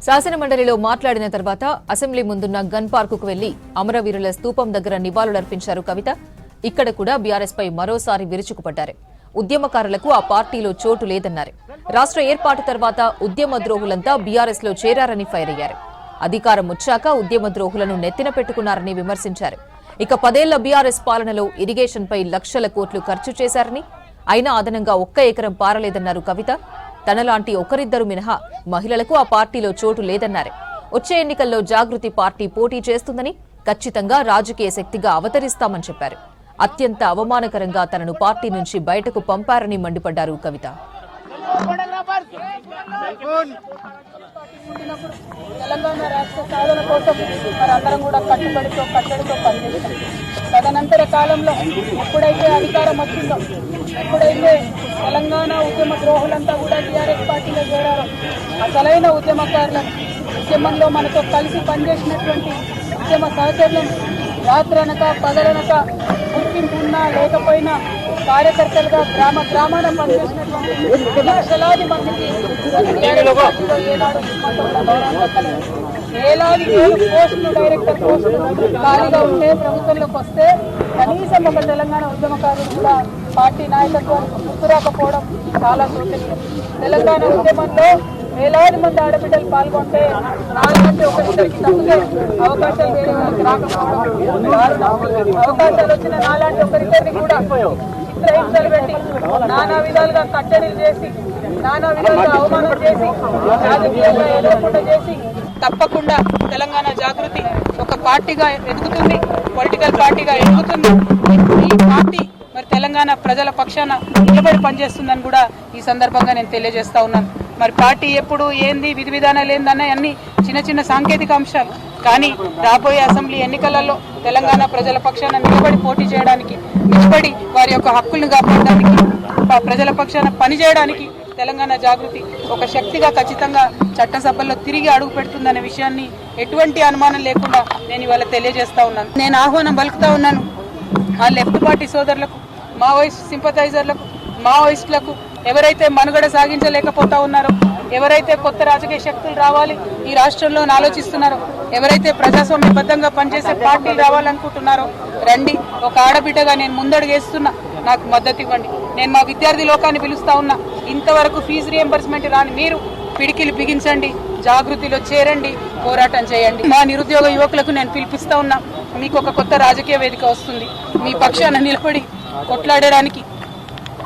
శాసనమండలిలో మాట్లాడిన తర్వాత అసెంబ్లీ ముందున్న గన్ పార్కుకు వెళ్లి అమరవీరుల స్తూపం దగ్గర నివాళులర్పించారు కవిత. ఇక్కడ కూడా బీఆర్ఎస్ పై మరోసారి విరుచుకుపడ్డారు. ఉద్యమకారులకు ఆ పార్టీలో చోటు లేదన్నారు. రాష్ట్ర ఏర్పాటు తర్వాత ఉద్యమ ద్రోహులంతా బీఆర్ఎస్ లో చేరారని ఫైర్ అయ్యారు. అధికారం వచ్చాక ఉద్యమ ద్రోహులను నెత్తిన పెట్టుకున్నారని విమర్శించారు. ఇక 10 ఏళ్ల బీఆర్ఎస్ పాలనలో ఇరిగేషన్ పై లక్షల కోట్లు ఖర్చు చేశారని, అయినా అదనంగా 1 ఎకరం పారలేదన్నారు కవిత. తనలాంటి ఒకరిద్దరు మినహా మహిళలకు ఆ పార్టీలో చోటు లేదన్నారు. వచ్చే ఎన్నికల్లో జాగృతి పార్టీ పోటీ చేస్తుందని, ఖచ్చితంగా రాజకీయ శక్తిగా అవతరిస్తామని చెప్పారు. అత్యంత అవమానకరంగా తనను పార్టీ నుంచి బయటకు పంపారని మండిపడ్డారు కవిత. తెలంగాణ రాష్ట్ర సాధన కోసం మనందరం కూడా కట్టుబడితో పనిచేస్తాం. తదనంతర కాలంలో ఎప్పుడైతే అధికారం వచ్చిందో, ఎప్పుడైతే తెలంగాణ ఉద్యమ ద్రోహులంతా కూడా టీఆర్ఎస్ పార్టీలో చేరారో, అసలైన ఉద్యమకారులను, ఉద్యమంలో మనతో కలిసి పనిచేసినటువంటి ఉద్యమ సహచరులను రాత్రనక పగలనక గుర్తింపు ఉన్నా లేకపోయినా కార్యకర్తలుగా గ్రామాన పనిచేసినటువంటి లక్షలాది మందికి వేలాది పోస్టులు, డైరెక్టర్ పోస్టులు ఖాళీగా ఉంటే ప్రభుత్వంలోకి వస్తే కనీసం ఒక తెలంగాణ ఉద్యమకారులు కూడా పార్టీ నాయకత్వానికి గుర్తురాకపోవడం చాలా శోచనీయం. తెలంగాణ ఉద్యమంలో వేలాది మంది ఆడబిడ్డలు పాల్గొంటే నాలుగంటే ఒకరికి తప్పితే అవకాశాలు వేరే వాళ్ళకి రాకపోవడం, అవకాశాలు వచ్చిన నాలాంటి ఒకరిద్దరిని కూడా చిత్రహింసలు పెట్టి నానా విధాలుగా కట్టడిలు చేసి, నానా విధాలుగా అవమానం చేసి, రాజకీయంగా ఎదురకుండా చేసి, తప్పకుండా తెలంగాణ జాగృతి ఒక పార్టీగా ఎదుగుతుంది, పొలిటికల్ పార్టీగా ఎదుగుతుంది. ఈ పార్టీ మరి తెలంగాణ ప్రజల పక్షాన నిలబడి పనిచేస్తుందని కూడా ఈ సందర్భంగా నేను తెలియజేస్తా ఉన్నాను. మరి పార్టీ ఎప్పుడు ఏంది, విధి విధానాలు ఏందన్న అన్ని చిన్న చిన్న సాంకేతిక అంశాలు. కానీ రాబోయే అసెంబ్లీ ఎన్నికలలో తెలంగాణ ప్రజల పక్షాన నిలబడి పోటీ చేయడానికి, నిలబడి వారి యొక్క హక్కులను కాపాడడానికి, ప్రజల పక్షాన పనిచేయడానికి తెలంగాణ జాగృతి ఒక శక్తిగా ఖచ్చితంగా చట్టసభల్లో తిరిగి అడుగు పెడుతుందనే విషయాన్ని ఎటువంటి అనుమానం లేకుండా నేను ఇవాళ తెలియజేస్తా ఉన్నాను. నేను ఆహ్వానం పలుకుతా ఉన్నాను ఆ లెఫ్ట్ పార్టీ సోదరులకు, మావోయిస్ట్ సింపథైజర్లకు, మావోయిస్టులకు, ఎవరైతే మనుగడ సాగించలేకపోతా ఉన్నారో, ఎవరైతే కొత్త రాజకీయ శక్తులు రావాలి ఈ రాష్ట్రంలో ఆలోచిస్తున్నారో, ఎవరైతే ప్రజాస్వామ్యబద్ధంగా పనిచేసే పార్టీలు రావాలనుకుంటున్నారో రండి. ఒక ఆడబిడ్డగా నేను ముందడుగేస్తున్నా, నాకు మద్దతు ఇవ్వండి. నేను మా విద్యార్థి లోకాన్ని పిలుస్తా ఉన్నా, ఇంతవరకు ఫీజు రియంబర్స్మెంట్ రాని మీరు పిడికిలు బిగించండి, జాగృతిలో చేరండి, పోరాటం చేయండి. మా నిరుద్యోగ యువకులకు నేను పిలిపిస్తా ఉన్నా, మీకు ఒక కొత్త రాజకీయ వేదిక వస్తుంది. మీ పక్షాన నిలబడి కొట్లాడడానికి,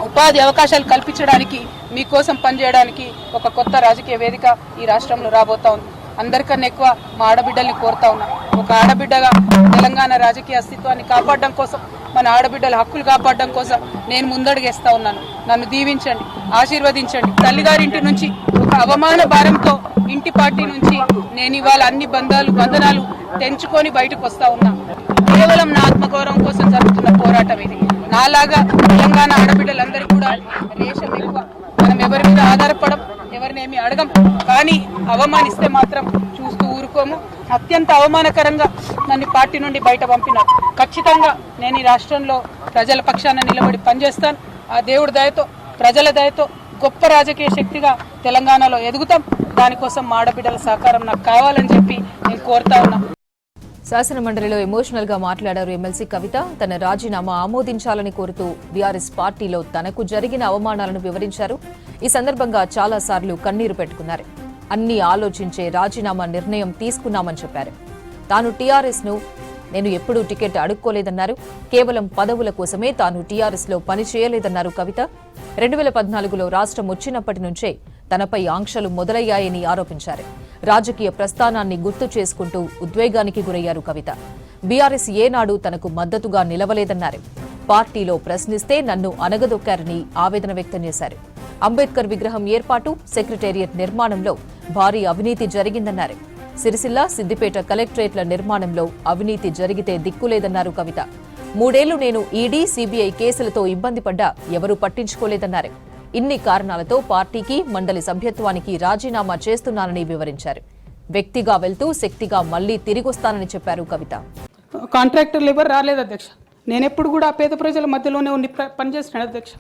ఉపాధి అవకాశాలు కల్పించడానికి, మీకోసం పనిచేయడానికి ఒక కొత్త రాజకీయ వేదిక ఈ రాష్ట్రంలో రాబోతా ఉంది. అందరికన్నా ఎక్కువ మా ఆడబిడ్డల్ని కోరుతా ఉన్నా, ఒక ఆడబిడ్డగా తెలంగాణ రాజకీయ అస్తిత్వాన్ని కాపాడడం కోసం, మన ఆడబిడ్డల హక్కులు కాపాడడం కోసం నేను ముందడుగేస్తా ఉన్నాను. నన్ను దీవించండి, ఆశీర్వదించండి. తల్లిగారింటి నుంచి ఒక అవమాన భారంతో ఇంటి పార్టీ నుంచి నేను ఇవాళ అన్ని బంధనాలు తెంచుకొని బయటకు వస్తా ఉన్నా. కేవలం నా ఆత్మగౌరవం కోసం జరుగుతున్న పోరాటం ఇది. నాలాగా తెలంగాణ ఆడబిడ్డలందరూ కూడా రేషం ఎక్కువ, మనం ఎవరి మీద ఆధారపడం, ఎవరినేమి అడగం. కానీ అవమానిస్తే మాత్రం చూస్తూ ఊరుకోము. అత్యంత అవమానకరంగా నన్ను పార్టీ నుండి బయట పంపినారు. ఖచ్చితంగా నేను ఈ రాష్ట్రంలో ప్రజల పక్షాన నిలబడి పనిచేస్తాను. ఆ దేవుడి దయతో, ప్రజల దయతో గొప్ప రాజకీయ శక్తిగా తెలంగాణలో ఎదుగుతాం. దానికోసం మా ఆడబిడ్డల సహకారం నాకు కావాలని చెప్పి నేను కోరుతా ఉన్నా. శాసనమండలిలో ఎమోషనల్ గా మాట్లాడారు ఎమ్మెల్సీ కవిత. తన రాజీనామా ఆమోదించాలని కోరుతూ బీఆర్ఎస్ పార్టీలో తనకు జరిగిన అవమానాలను వివరించారు. ఈ సందర్భంగా చాలా సార్లు కన్నీరు పెట్టుకున్నారు. అన్ని ఆలోచించే రాజీనామా నిర్ణయం తీసుకున్నామని చెప్పారు. తాను టీఆర్ఎస్ ను నేను ఎప్పుడూ టికెట్ అడుక్కోలేదన్నారు. కేవలం పదవుల కోసమే తాను టీఆర్ఎస్ లో పని చేయలేదన్నారు కవిత. 2014లో రాష్ట్రం వచ్చినప్పటి నుంచే తనపై ఆంక్షలు మొదలయ్యాయని ఆరోపించారు. రాజకీయ ప్రస్థానాన్ని గుర్తు చేసుకుంటూ ఉద్వేగానికి గురయ్యారు కవిత. బీఆర్ఎస్ ఏనాడు తనకు మద్దతుగా నిలవలేదన్నారు. పార్టీలో ప్రశ్నిస్తే నన్ను అనగదొక్కారని ఆవేదన వ్యక్తం చేశారు. అంబేద్కర్ విగ్రహం ఏర్పాటు, సెక్రటేరియట్ నిర్మాణంలో భారీ అవినీతి జరిగిందన్నారు. సిరిసిల్ల, సిద్దిపేట కలెక్టరేట్ల నిర్మాణంలో అవినీతి జరిగితే దిక్కులేదన్నారు కవిత. 3 ఏళ్లు నేను ఈడీ, సీబీఐ కేసులతో ఇబ్బంది పడ్డా ఎవరూ పట్టించుకోలేదన్నారు. ఇన్ని కారణాలతో పార్టీకి, మండలి సభ్యత్వానికి రాజీనామా చేస్తున్నానని వివరించారు. వ్యక్తిగా వెళ్తూ శక్తిగా మళ్లీ తిరిగొస్తానని చెప్పారు కవిత. కాంట్రాక్టర్లు ఎవరు రాలేదు అధ్యక్ష. నేనెప్పుడు కూడా పేద ప్రజల మధ్యలోనే ఉండి పనిచేస్తున్నాను అధ్యక్ష.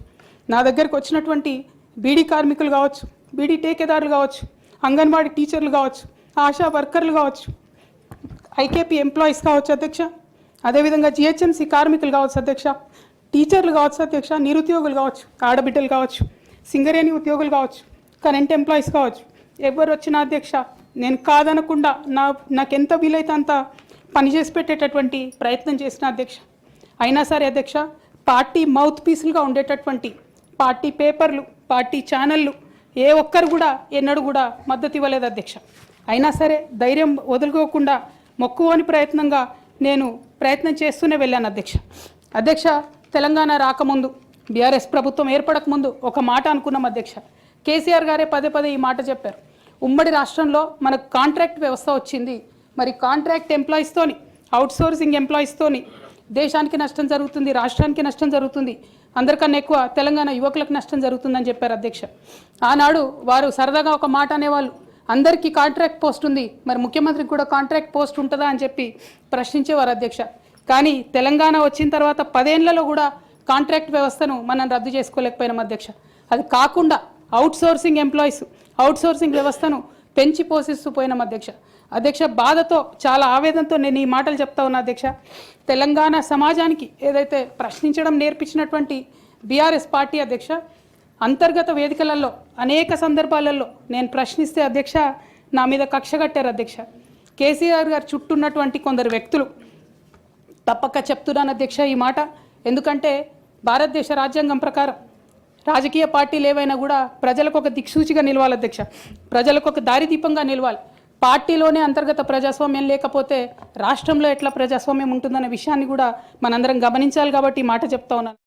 నా దగ్గరకు వచ్చినటువంటి బీడీ కార్మికులు కావచ్చు, బీడీ టేకేదారులు కావచ్చు, అంగన్వాడీ టీచర్లు కావచ్చు, ఆశా వర్కర్లు కావచ్చు, ఐకేపీ ఎంప్లాయీస్ కావచ్చు అధ్యక్ష, అదేవిధంగా జిహెచ్ఎంసీ కార్మికులు కావచ్చు అధ్యక్ష, టీచర్లు కావచ్చు అధ్యక్ష, నిరుద్యోగులు కావచ్చు, ఆడబిడ్డలు కావచ్చు, సింగరేణి ఉద్యోగులు కావచ్చు, కరెంట్ ఎంప్లాయీస్ కావచ్చు, ఎవరు వచ్చినా అధ్యక్ష నేను కాదనకుండా నాకెంత వీలైతే అంత పనిచేసి పెట్టేటటువంటి ప్రయత్నం చేసిన అధ్యక్ష. అయినా సరే అధ్యక్ష పార్టీ మౌత్ పీసులుగా ఉండేటటువంటి పార్టీ పేపర్లు, పార్టీ ఛానళ్ళు ఏ ఒక్కరు కూడా ఎన్నడూ కూడా మద్దతు ఇవ్వలేదు అధ్యక్ష. అయినా సరే ధైర్యం వదులుకోకుండా మొక్కువని ప్రయత్నంగా నేను ప్రయత్నం చేస్తూనే వెళ్ళాను అధ్యక్ష. అధ్యక్ష తెలంగాణ రాకముందు, బీఆర్ఎస్ ప్రభుత్వం ఏర్పడకముందు ఒక మాట అనుకున్నాం అధ్యక్ష. కేసీఆర్ గారే పదే పదే ఈ మాట చెప్పారు. ఉమ్మడి రాష్ట్రంలో మనకు కాంట్రాక్ట్ వ్యవస్థ వచ్చింది, మరి కాంట్రాక్ట్ ఎంప్లాయీస్తోని, అవుట్సోర్సింగ్ ఎంప్లాయీస్తోని దేశానికి నష్టం జరుగుతుంది, రాష్ట్రానికి నష్టం జరుగుతుంది, అందరికన్నా ఎక్కువ తెలంగాణ యువకులకు నష్టం జరుగుతుందని చెప్పారు అధ్యక్ష. ఆనాడు వారు సరదాగా ఒక మాట అనేవాళ్ళు, అందరికీ కాంట్రాక్ట్ పోస్ట్ ఉంది, మరి ముఖ్యమంత్రికి కూడా కాంట్రాక్ట్ పోస్ట్ ఉంటుందా అని చెప్పి ప్రశ్నించేవారు అధ్యక్ష. కానీ తెలంగాణ వచ్చిన తర్వాత 10 ఏళ్లలో కూడా కాంట్రాక్ట్ వ్యవస్థను మనం రద్దు చేసుకోలేకపోయినాం అధ్యక్ష. అది కాకుండా అవుట్సోర్సింగ్ ఎంప్లాయీస్, అవుట్సోర్సింగ్ వ్యవస్థను పెంచి పోషిస్తూ పోయినాం అధ్యక్ష. అధ్యక్ష బాధతో, చాలా ఆవేదనతో నేను ఈ మాటలు చెప్తా ఉన్నా అధ్యక్ష. తెలంగాణ సమాజానికి ఏదైతే ప్రశ్నించడం నేర్పించినటువంటి బీఆర్ఎస్ పార్టీ అధ్యక్ష, అంతర్గత వేదికలలో అనేక సందర్భాలలో నేను ప్రశ్నిస్తే అధ్యక్ష నా మీద కక్ష కట్టారు అధ్యక్ష. కేసీఆర్ గారు చుట్టూ ఉన్నటువంటి కొందరు వ్యక్తులు, తప్పక చెప్తున్నాను అధ్యక్ష ఈ మాట, ఎందుకంటే భారతదేశ రాజ్యాంగం ప్రకారం రాజకీయ పార్టీలు ఏవైనా కూడా ప్రజలకు ఒక దిక్సూచిగా నిలవాలి అధ్యక్ష, ప్రజలకు ఒక దారిదీపంగా నిలవాలి. పార్టీలోనే అంతర్గత ప్రజాస్వామ్యం లేకపోతే రాష్ట్రంలో ఎట్లా ప్రజాస్వామ్యం ఉంటుందనే విషయాన్ని కూడా మనందరం గమనించాలి. కాబట్టి ఈ మాట చెప్తా ఉన్నాను.